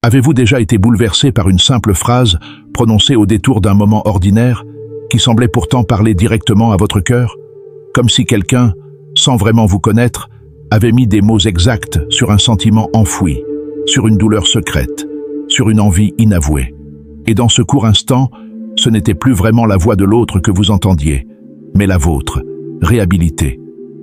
Avez-vous déjà été bouleversé par une simple phrase prononcée au détour d'un moment ordinaire, qui semblait pourtant parler directement à votre cœur? Comme si quelqu'un, sans vraiment vous connaître, avait mis des mots exacts sur un sentiment enfoui, sur une douleur secrète, sur une envie inavouée. Et dans ce court instant, ce n'était plus vraiment la voix de l'autre que vous entendiez, mais la vôtre, réhabilitée.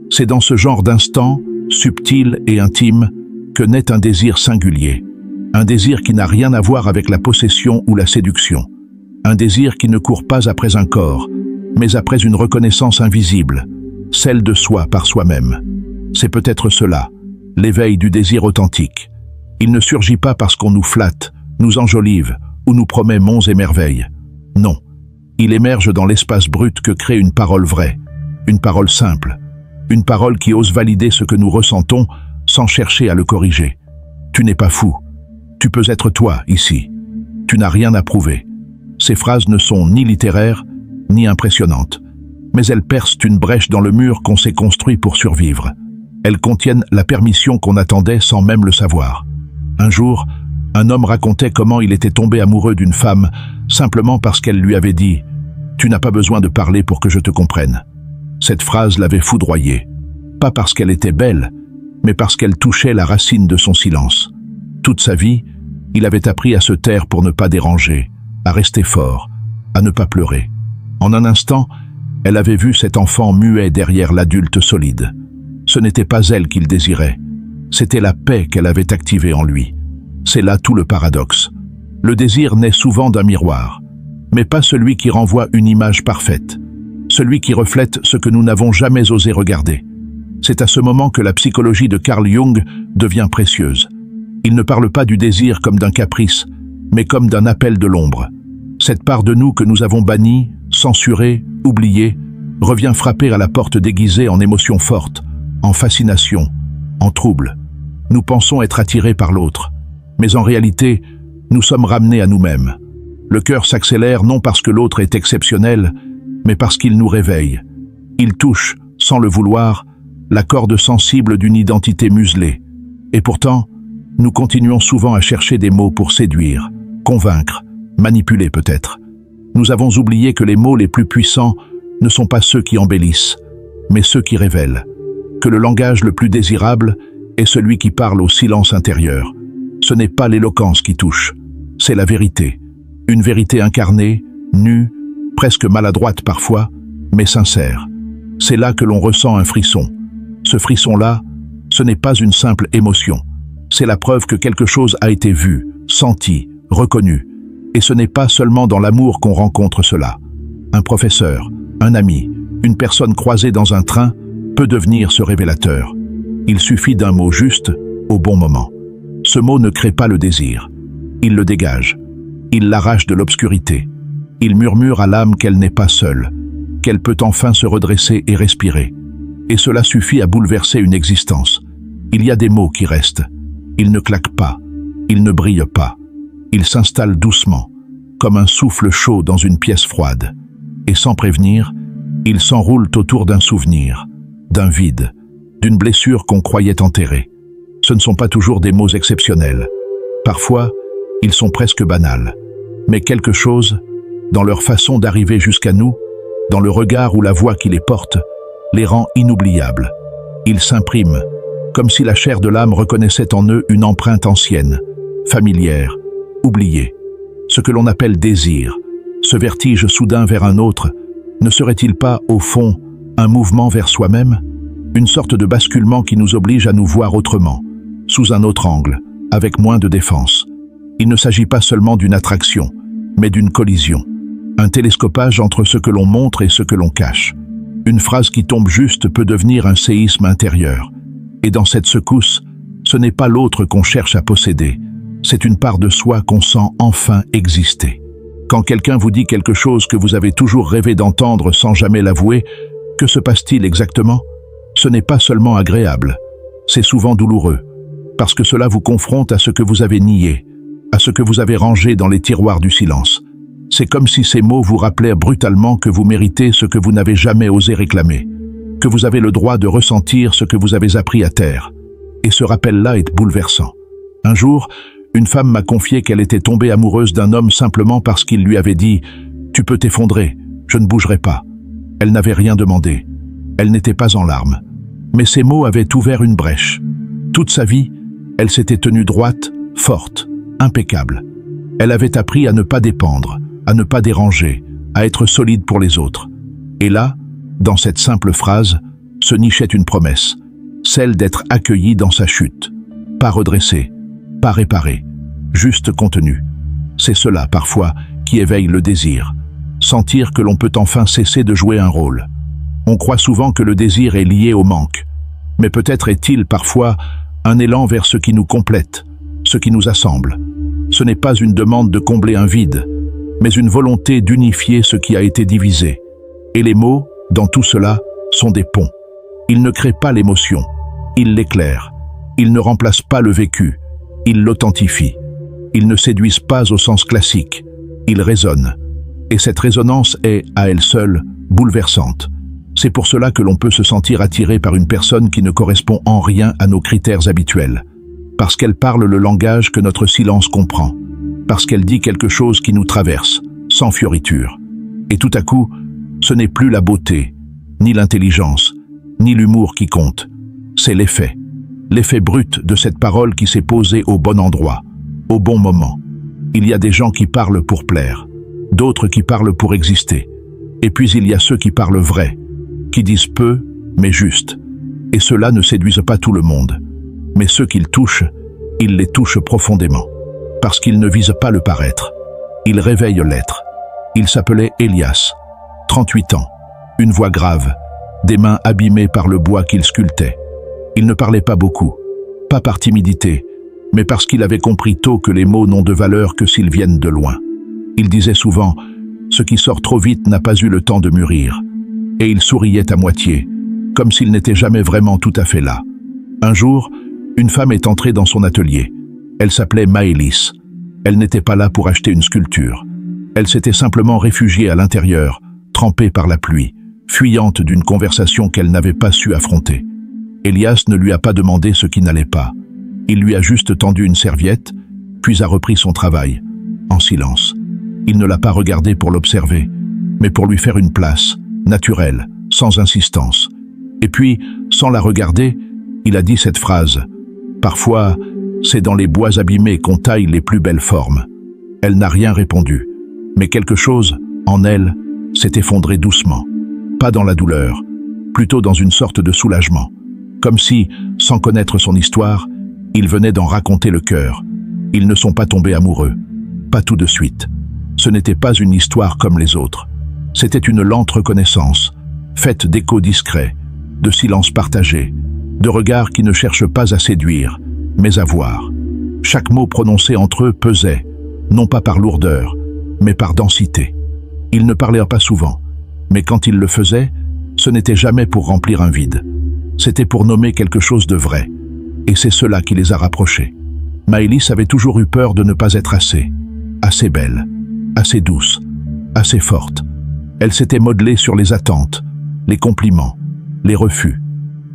C'est dans ce genre d'instant, subtil et intime, que naît un désir singulier. Un désir qui n'a rien à voir avec la possession ou la séduction. Un désir qui ne court pas après un corps, mais après une reconnaissance invisible, celle de soi par soi-même. C'est peut-être cela, l'éveil du désir authentique. Il ne surgit pas parce qu'on nous flatte, nous enjolive ou nous promet monts et merveilles. Non, il émerge dans l'espace brut que crée une parole vraie, une parole simple, une parole qui ose valider ce que nous ressentons sans chercher à le corriger. Tu n'es pas fou. Tu peux être toi, ici. Tu n'as rien à prouver. Ces phrases ne sont ni littéraires, ni impressionnantes, mais elles percent une brèche dans le mur qu'on s'est construit pour survivre. Elles contiennent la permission qu'on attendait sans même le savoir. Un jour, un homme racontait comment il était tombé amoureux d'une femme simplement parce qu'elle lui avait dit « Tu n'as pas besoin de parler pour que je te comprenne ». Cette phrase l'avait foudroyé, pas parce qu'elle était belle, mais parce qu'elle touchait la racine de son silence. Toute sa vie, il avait appris à se taire pour ne pas déranger, à rester fort, à ne pas pleurer. En un instant, elle avait vu cet enfant muet derrière l'adulte solide. Ce n'était pas elle qu'il désirait, c'était la paix qu'elle avait activée en lui. C'est là tout le paradoxe. Le désir naît souvent d'un miroir, mais pas celui qui renvoie une image parfaite, celui qui reflète ce que nous n'avons jamais osé regarder. C'est à ce moment que la psychologie de Carl Jung devient précieuse. Il ne parle pas du désir comme d'un caprice, mais comme d'un appel de l'ombre. Cette part de nous que nous avons bannie, censurée, oubliée, revient frapper à la porte déguisée en émotions fortes, en fascination, en trouble. Nous pensons être attirés par l'autre, mais en réalité, nous sommes ramenés à nous-mêmes. Le cœur s'accélère non parce que l'autre est exceptionnel, mais parce qu'il nous réveille. Il touche, sans le vouloir, la corde sensible d'une identité muselée. Et pourtant, nous continuons souvent à chercher des mots pour séduire, convaincre, manipuler peut-être. Nous avons oublié que les mots les plus puissants ne sont pas ceux qui embellissent, mais ceux qui révèlent. Que le langage le plus désirable est celui qui parle au silence intérieur. Ce n'est pas l'éloquence qui touche, c'est la vérité. Une vérité incarnée, nue, presque maladroite parfois, mais sincère. C'est là que l'on ressent un frisson. Ce frisson-là, ce n'est pas une simple émotion. C'est la preuve que quelque chose a été vu, senti, reconnu. Et ce n'est pas seulement dans l'amour qu'on rencontre cela. Un professeur, un ami, une personne croisée dans un train peut devenir ce révélateur. Il suffit d'un mot juste, au bon moment. Ce mot ne crée pas le désir. Il le dégage. Il l'arrache de l'obscurité. Il murmure à l'âme qu'elle n'est pas seule, qu'elle peut enfin se redresser et respirer. Et cela suffit à bouleverser une existence. Il y a des mots qui restent. Ils ne claquent pas. Ils ne brillent pas. Ils s'installent doucement, comme un souffle chaud dans une pièce froide. Et sans prévenir, ils s'enroulent autour d'un souvenir, d'un vide, d'une blessure qu'on croyait enterrée. Ce ne sont pas toujours des mots exceptionnels. Parfois, ils sont presque banals. Mais quelque chose, dans leur façon d'arriver jusqu'à nous, dans le regard ou la voix qui les porte, les rend inoubliables. Ils s'impriment, comme si la chair de l'âme reconnaissait en eux une empreinte ancienne, familière, oubliée. Ce que l'on appelle désir, ce vertige soudain vers un autre, ne serait-il pas, au fond, un mouvement vers soi-même? Une sorte de basculement qui nous oblige à nous voir autrement, sous un autre angle, avec moins de défense. Il ne s'agit pas seulement d'une attraction, mais d'une collision. Un télescopage entre ce que l'on montre et ce que l'on cache. Une phrase qui tombe juste peut devenir un séisme intérieur. Et dans cette secousse, ce n'est pas l'autre qu'on cherche à posséder, c'est une part de soi qu'on sent enfin exister. Quand quelqu'un vous dit quelque chose que vous avez toujours rêvé d'entendre sans jamais l'avouer, que se passe-t-il exactement? Ce n'est pas seulement agréable, c'est souvent douloureux, parce que cela vous confronte à ce que vous avez nié, à ce que vous avez rangé dans les tiroirs du silence. C'est comme si ces mots vous rappelaient brutalement que vous méritez ce que vous n'avez jamais osé réclamer, que vous avez le droit de ressentir ce que vous avez appris à taire. Et ce rappel-là est bouleversant. Un jour, Une femme m'a confié qu'elle était tombée amoureuse d'un homme simplement parce qu'il lui avait dit « Tu peux t'effondrer, je ne bougerai pas ». Elle n'avait rien demandé. Elle n'était pas en larmes. Mais ces mots avaient ouvert une brèche. Toute sa vie, elle s'était tenue droite, forte, impeccable. Elle avait appris à ne pas dépendre, à ne pas déranger, à être solide pour les autres. Et là, dans cette simple phrase, se nichait une promesse, celle d'être accueillie dans sa chute. Pas redressée, pas réparée, juste contenue. C'est cela, parfois, qui éveille le désir. Sentir que l'on peut enfin cesser de jouer un rôle. On croit souvent que le désir est lié au manque. Mais peut-être est-il parfois un élan vers ce qui nous complète, ce qui nous assemble. Ce n'est pas une demande de combler un vide, mais une volonté d'unifier ce qui a été divisé. Et les mots, dans tout cela, sont des ponts. Ils ne créent pas l'émotion, ils l'éclairent. Ils ne remplacent pas le vécu, ils l'authentifient. Ils ne séduisent pas au sens classique, ils résonnent. Et cette résonance est, à elle seule, bouleversante. C'est pour cela que l'on peut se sentir attiré par une personne qui ne correspond en rien à nos critères habituels. Parce qu'elle parle le langage que notre silence comprend. Parce qu'elle dit quelque chose qui nous traverse, sans fioriture. Et tout à coup, ce n'est plus la beauté, ni l'intelligence, ni l'humour qui compte. C'est l'effet. L'effet brut de cette parole qui s'est posée au bon endroit, au bon moment. Il y a des gens qui parlent pour plaire, d'autres qui parlent pour exister. Et puis il y a ceux qui parlent vrai, qui disent peu, mais juste. Et ceux-là ne séduisent pas tout le monde. Mais ceux qu'ils touchent, ils les touchent profondément. Parce qu'ils ne visent pas le paraître. Ils réveillent l'être. Il s'appelait Elias, 38 ans, une voix grave, des mains abîmées par le bois qu'il sculptait. Il ne parlait pas beaucoup, pas par timidité, mais parce qu'il avait compris tôt que les mots n'ont de valeur que s'ils viennent de loin. Il disait souvent « Ce qui sort trop vite n'a pas eu le temps de mûrir ». Et il souriait à moitié, comme s'il n'était jamais vraiment tout à fait là. Un jour, une femme est entrée dans son atelier. Elle s'appelait Maëlys. Elle n'était pas là pour acheter une sculpture. Elle s'était simplement réfugiée à l'intérieur, trempée par la pluie, fuyante d'une conversation qu'elle n'avait pas su affronter. Elias ne lui a pas demandé ce qui n'allait pas. Il lui a juste tendu une serviette, puis a repris son travail, en silence. Il ne l'a pas regardée pour l'observer, mais pour lui faire une place, naturelle, sans insistance. Et puis, sans la regarder, il a dit cette phrase. Parfois, c'est dans les bois abîmés qu'on taille les plus belles formes. Elle n'a rien répondu, mais quelque chose, en elle, s'est effondré doucement. Pas dans la douleur, plutôt dans une sorte de soulagement. Comme si, sans connaître son histoire, il venait d'en raconter le cœur. Ils ne sont pas tombés amoureux. Pas tout de suite. Ce n'était pas une histoire comme les autres. C'était une lente reconnaissance, faite d'échos discrets, de silences partagés, de regards qui ne cherchent pas à séduire, mais à voir. Chaque mot prononcé entre eux pesait, non pas par lourdeur, mais par densité. Ils ne parlaient pas souvent, mais quand ils le faisaient, ce n'était jamais pour remplir un vide. C'était pour nommer quelque chose de vrai, et c'est cela qui les a rapprochés. Maëlys avait toujours eu peur de ne pas être assez belle, assez douce, assez forte. Elle s'était modelée sur les attentes, les compliments, les refus.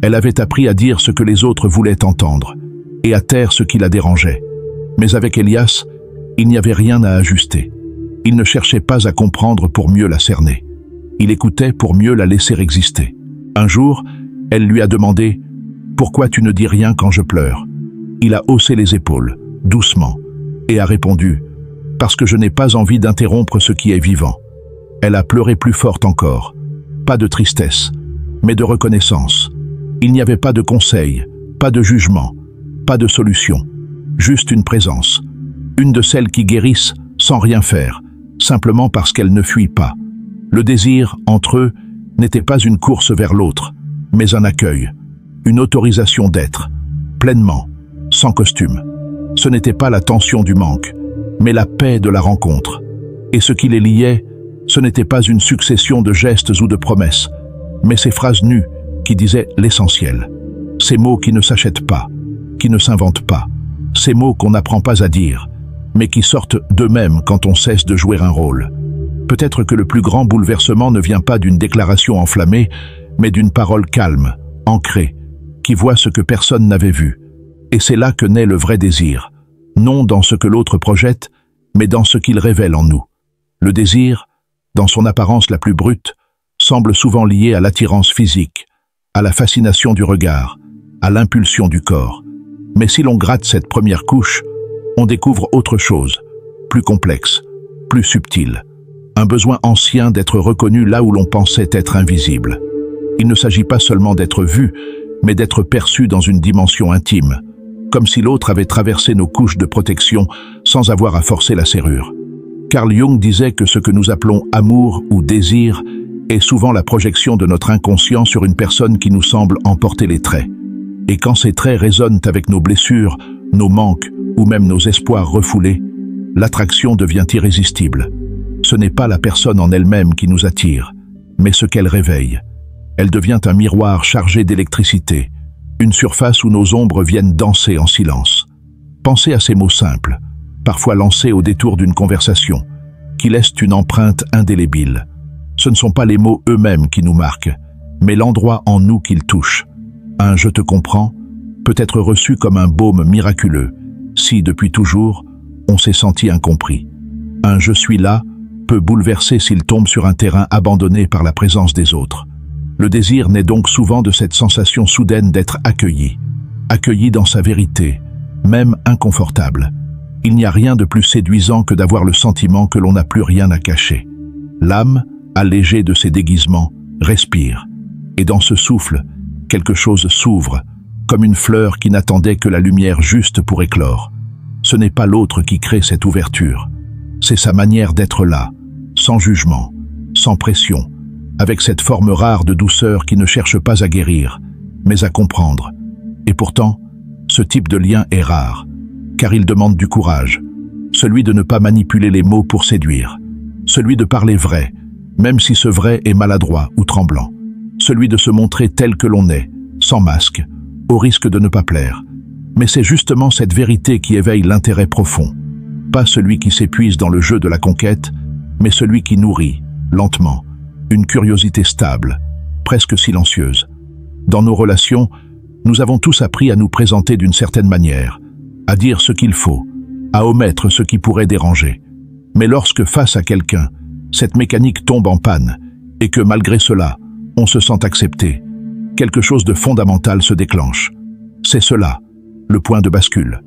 Elle avait appris à dire ce que les autres voulaient entendre, et à taire ce qui la dérangeait. Mais avec Elias, il n'y avait rien à ajuster. Il ne cherchait pas à comprendre pour mieux la cerner. Il écoutait pour mieux la laisser exister. Un jour, elle lui a demandé « Pourquoi tu ne dis rien quand je pleure ?» Il a haussé les épaules, doucement, et a répondu « Parce que je n'ai pas envie d'interrompre ce qui est vivant. » Elle a pleuré plus forte encore. Pas de tristesse, mais de reconnaissance. Il n'y avait pas de conseil, pas de jugement, pas de solution. Juste une présence. Une de celles qui guérissent sans rien faire, simplement parce qu'elles ne fuient pas. Le désir, entre eux, n'était pas une course vers l'autre, mais un accueil, une autorisation d'être, pleinement, sans costume. Ce n'était pas la tension du manque, mais la paix de la rencontre. Et ce qui les liait, ce n'était pas une succession de gestes ou de promesses, mais ces phrases nues qui disaient l'essentiel. Ces mots qui ne s'achètent pas, qui ne s'inventent pas. Ces mots qu'on n'apprend pas à dire, mais qui sortent d'eux-mêmes quand on cesse de jouer un rôle. Peut-être que le plus grand bouleversement ne vient pas d'une déclaration enflammée, mais d'une parole calme, ancrée, qui voit ce que personne n'avait vu. Et c'est là que naît le vrai désir. non dans ce que l'autre projette, mais dans ce qu'il révèle en nous. Le désir, dans son apparence la plus brute, semble souvent lié à l'attirance physique, à la fascination du regard, à l'impulsion du corps. Mais si l'on gratte cette première couche, on découvre autre chose, plus complexe, plus subtil. Un besoin ancien d'être reconnu là où l'on pensait être invisible. Il ne s'agit pas seulement d'être vu, mais d'être perçu dans une dimension intime, comme si l'autre avait traversé nos couches de protection sans avoir à forcer la serrure. Carl Jung disait que ce que nous appelons amour ou désir est souvent la projection de notre inconscient sur une personne qui nous semble en porter les traits. Et quand ces traits résonnent avec nos blessures, nos manques ou même nos espoirs refoulés, l'attraction devient irrésistible. Ce n'est pas la personne en elle-même qui nous attire, mais ce qu'elle réveille. Elle devient un miroir chargé d'électricité, une surface où nos ombres viennent danser en silence. Pensez à ces mots simples, parfois lancés au détour d'une conversation, qui laissent une empreinte indélébile. Ce ne sont pas les mots eux-mêmes qui nous marquent, mais l'endroit en nous qu'ils touchent. Un « je te comprends » peut être reçu comme un baume miraculeux, si, depuis toujours, on s'est senti incompris. Un « je suis là » peut bouleverser s'il tombe sur un terrain abandonné par la présence des autres. Le désir naît donc souvent de cette sensation soudaine d'être accueilli dans sa vérité, même inconfortable. Il n'y a rien de plus séduisant que d'avoir le sentiment que l'on n'a plus rien à cacher. L'âme, allégée de ses déguisements, respire, et dans ce souffle, quelque chose s'ouvre, comme une fleur qui n'attendait que la lumière juste pour éclore. Ce n'est pas l'autre qui crée cette ouverture, c'est sa manière d'être là, sans jugement, sans pression, avec cette forme rare de douceur qui ne cherche pas à guérir, mais à comprendre. Et pourtant, ce type de lien est rare, car il demande du courage, celui de ne pas manipuler les mots pour séduire, celui de parler vrai, même si ce vrai est maladroit ou tremblant, celui de se montrer tel que l'on est, sans masque, au risque de ne pas plaire. Mais c'est justement cette vérité qui éveille l'intérêt profond, pas celui qui s'épuise dans le jeu de la conquête, mais celui qui nourrit, lentement, une curiosité stable, presque silencieuse. Dans nos relations, nous avons tous appris à nous présenter d'une certaine manière, à dire ce qu'il faut, à omettre ce qui pourrait déranger. Mais lorsque face à quelqu'un, cette mécanique tombe en panne, et que malgré cela, on se sent accepté, quelque chose de fondamental se déclenche. C'est cela, le point de bascule.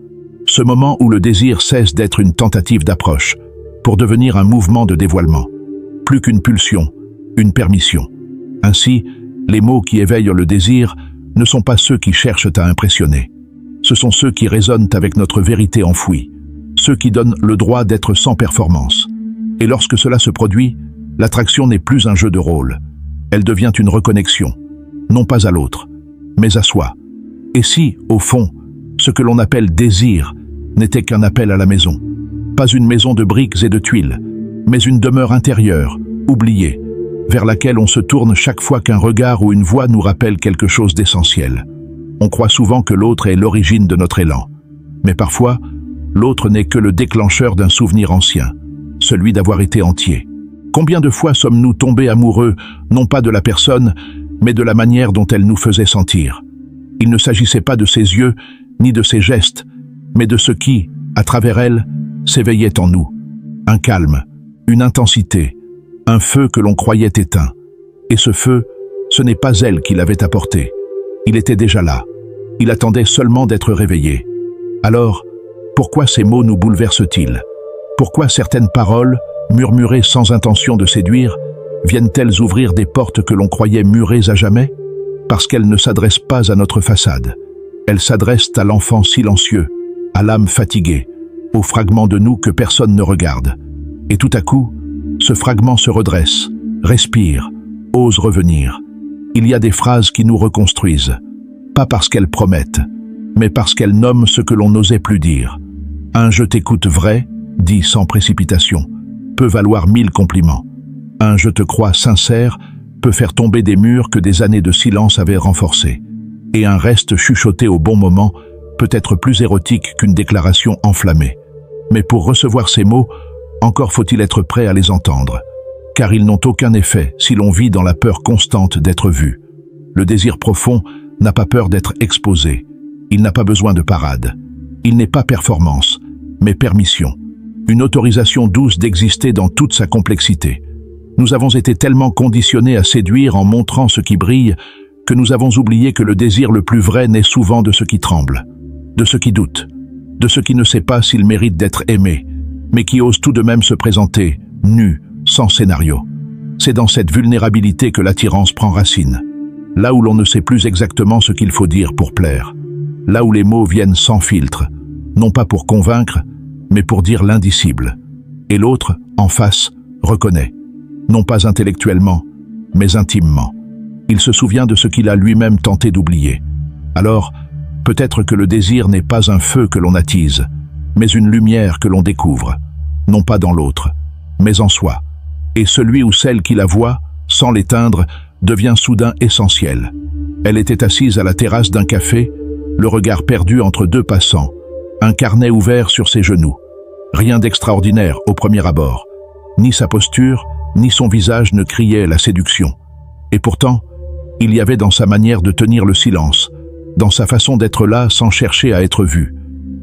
Ce moment où le désir cesse d'être une tentative d'approche, pour devenir un mouvement de dévoilement. Plus qu'une pulsion, une permission. Ainsi, les mots qui éveillent le désir ne sont pas ceux qui cherchent à impressionner. Ce sont ceux qui résonnent avec notre vérité enfouie, ceux qui donnent le droit d'être sans performance. Et lorsque cela se produit, l'attraction n'est plus un jeu de rôle. Elle devient une reconnexion, non pas à l'autre, mais à soi. Et si, au fond, ce que l'on appelle désir n'était qu'un appel à la maison, pas une maison de briques et de tuiles, mais une demeure intérieure, oubliée, vers laquelle on se tourne chaque fois qu'un regard ou une voix nous rappelle quelque chose d'essentiel. On croit souvent que l'autre est l'origine de notre élan, mais parfois, l'autre n'est que le déclencheur d'un souvenir ancien, celui d'avoir été entier. Combien de fois sommes-nous tombés amoureux, non pas de la personne, mais de la manière dont elle nous faisait sentir? Il ne s'agissait pas de ses yeux, ni de ses gestes, mais de ce qui, à travers elle, s'éveillait en nous. Un calme, une intensité, un feu que l'on croyait éteint. Et ce feu, ce n'est pas elle qui l'avait apporté. Il était déjà là. Il attendait seulement d'être réveillé. Alors, pourquoi ces mots nous bouleversent-ils? Pourquoi certaines paroles, murmurées sans intention de séduire, viennent-elles ouvrir des portes que l'on croyait murées à jamais? Parce qu'elles ne s'adressent pas à notre façade. Elles s'adressent à l'enfant silencieux, à l'âme fatiguée, au fragment de nous que personne ne regarde. Et tout à coup, ce fragment se redresse, respire, ose revenir. Il y a des phrases qui nous reconstruisent, pas parce qu'elles promettent, mais parce qu'elles nomment ce que l'on n'osait plus dire. Un « je t'écoute » vrai, dit sans précipitation, peut valoir 1000 compliments. Un « je te crois » sincère peut faire tomber des murs que des années de silence avaient renforcés. Et un reste chuchoté au bon moment peut être plus érotique qu'une déclaration enflammée. Mais pour recevoir ces mots, encore faut-il être prêt à les entendre, car ils n'ont aucun effet si l'on vit dans la peur constante d'être vu. Le désir profond n'a pas peur d'être exposé. Il n'a pas besoin de parade. Il n'est pas performance, mais permission. Une autorisation douce d'exister dans toute sa complexité. Nous avons été tellement conditionnés à séduire en montrant ce qui brille que nous avons oublié que le désir le plus vrai naît souvent de ce qui tremble, de ce qui doute, de ce qui ne sait pas s'il mérite d'être aimé, mais qui ose tout de même se présenter, nu, sans scénario. C'est dans cette vulnérabilité que l'attirance prend racine, là où l'on ne sait plus exactement ce qu'il faut dire pour plaire, là où les mots viennent sans filtre, non pas pour convaincre, mais pour dire l'indicible. Et l'autre, en face, reconnaît, non pas intellectuellement, mais intimement. Il se souvient de ce qu'il a lui-même tenté d'oublier. Alors, peut-être que le désir n'est pas un feu que l'on attise, mais une lumière que l'on découvre, non pas dans l'autre, mais en soi. Et celui ou celle qui la voit, sans l'éteindre, devient soudain essentiel. Elle était assise à la terrasse d'un café, le regard perdu entre deux passants, un carnet ouvert sur ses genoux. Rien d'extraordinaire au premier abord. Ni sa posture, ni son visage ne criaient la séduction. Et pourtant, il y avait dans sa manière de tenir le silence, dans sa façon d'être là sans chercher à être vu,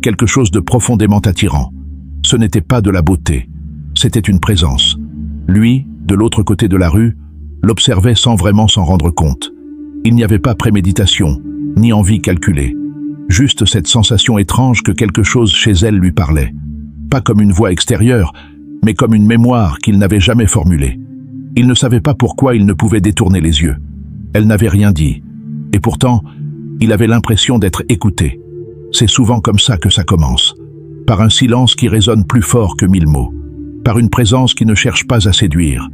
quelque chose de profondément attirant. Ce n'était pas de la beauté, c'était une présence. Lui, de l'autre côté de la rue, l'observait sans vraiment s'en rendre compte. Il n'y avait pas préméditation, ni envie calculée. Juste cette sensation étrange que quelque chose chez elle lui parlait. Pas comme une voix extérieure, mais comme une mémoire qu'il n'avait jamais formulée. Il ne savait pas pourquoi il ne pouvait détourner les yeux. Elle n'avait rien dit. Et pourtant, il avait l'impression d'être écouté. C'est souvent comme ça que ça commence. Par un silence qui résonne plus fort que 1000 mots. Par une présence qui ne cherche pas à séduire,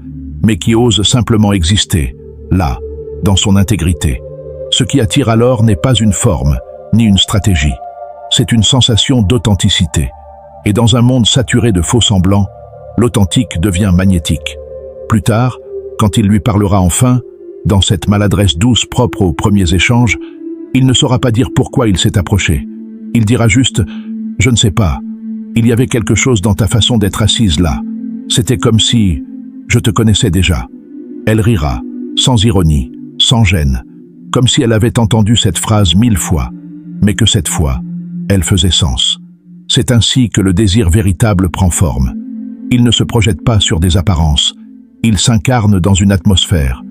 mais qui ose simplement exister, là, dans son intégrité. Ce qui attire alors n'est pas une forme, ni une stratégie. C'est une sensation d'authenticité. Et dans un monde saturé de faux semblants, l'authentique devient magnétique. Plus tard, quand il lui parlera enfin, dans cette maladresse douce propre aux premiers échanges, il ne saura pas dire pourquoi il s'est approché. Il dira juste « Je ne sais pas, il y avait quelque chose dans ta façon d'être assise là. C'était comme si je te connaissais déjà. » Elle rira, sans ironie, sans gêne, comme si elle avait entendu cette phrase 1000 fois, mais que cette fois, elle faisait sens. C'est ainsi que le désir véritable prend forme. Il ne se projette pas sur des apparences, il s'incarne dans une atmosphère.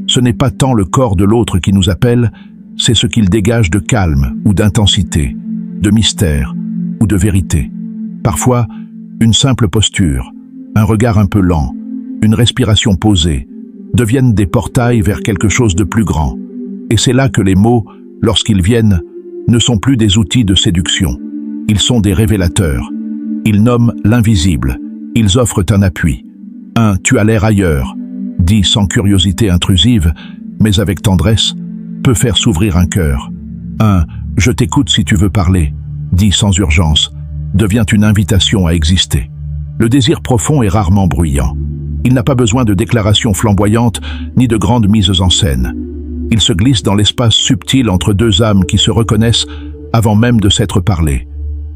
Ce n'est pas tant le corps de l'autre qui nous appelle, c'est ce qu'il dégage de calme ou d'intensité, de mystère ou de vérité. Parfois, une simple posture, un regard un peu lent, une respiration posée, deviennent des portails vers quelque chose de plus grand. Et c'est là que les mots, lorsqu'ils viennent, ne sont plus des outils de séduction. Ils sont des révélateurs. Ils nomment l'invisible. Ils offrent un appui. Un « tu as l'air ailleurs », dit sans curiosité intrusive, mais avec tendresse, peut faire s'ouvrir un cœur. Un « je t'écoute si tu veux parler », dit sans urgence, devient une invitation à exister. Le désir profond est rarement bruyant. Il n'a pas besoin de déclarations flamboyantes ni de grandes mises en scène. Il se glisse dans l'espace subtil entre deux âmes qui se reconnaissent avant même de s'être parlé.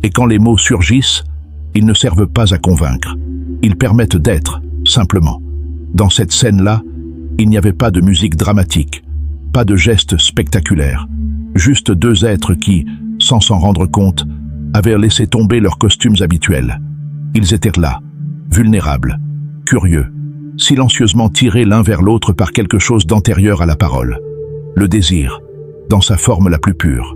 Et quand les mots surgissent, ils ne servent pas à convaincre. Ils permettent d'être, simplement. Dans cette scène-là, il n'y avait pas de musique dramatique, pas de gestes spectaculaires. Juste deux êtres qui, sans s'en rendre compte, avaient laissé tomber leurs costumes habituels. Ils étaient là, vulnérables, curieux, silencieusement tirés l'un vers l'autre par quelque chose d'antérieur à la parole. Le désir, dans sa forme la plus pure.